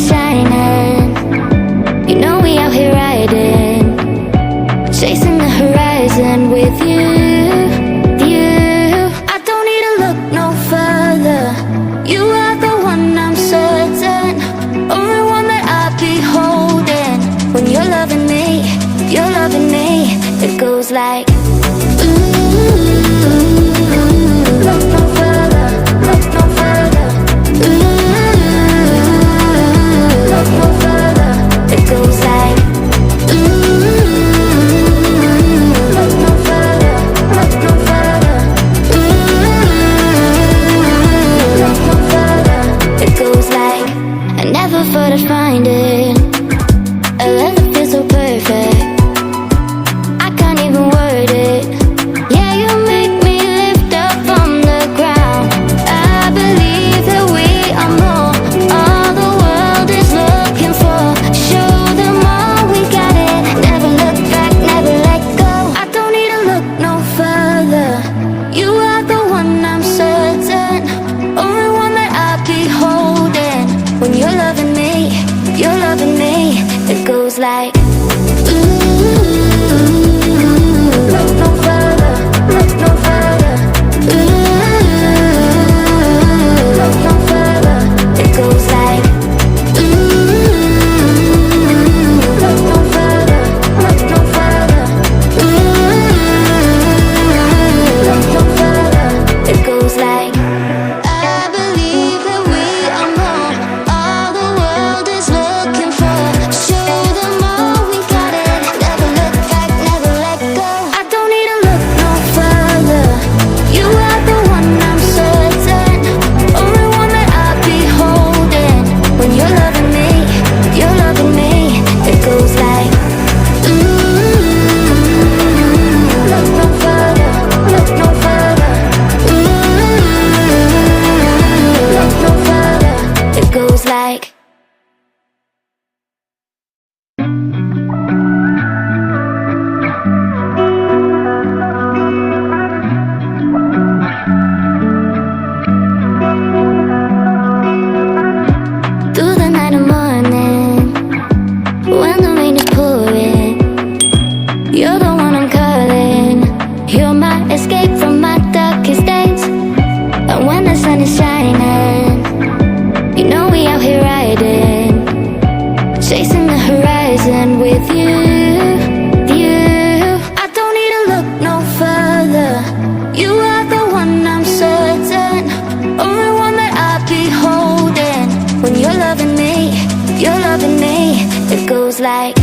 is shining, you know we out here riding, chasing the horizon with you, you. I don't need to look no further. You are the one, I'm certain, only one that I'll be holding. When you're loving me, you're loving me. It goes like look no further, look no further. Look no further. It goes like look no further, look no further. Look no further. It goes like I never thought I'd find it, a love that feels so perfect. I can't even word it. Yeah, you make me lift up from the ground. I believe that we are more, all the world is looking for. Show them all we got it. Never look back, never let go. I don't need to look no further. You are the one, I'm certain, only one that I'll be holding. When you're loving me, you're loving me. It goes like look no further, look no further. Look no further. It goes like look no further, look no further. Look no further. It goes like I believe that we are more, all the world is looking for. Show them all we got it. Never look back, never let go. I don't need to look no further. You are the one, I'm certain, only one that I'll be holding. When you're loving me, you're loving me. It goes like look no further, look no further. Look no further. It goes like through the night and morning, when the rain is pouring, you're the one I'm calling. You're my escape from my darkest days. And when the sun is shining, you know we out here riding, chasing the horizon with you, you. I don't need to look no further. You are the one, I'm certain, only one that I'll be holding. When you're loving me, you're loving me. It goes like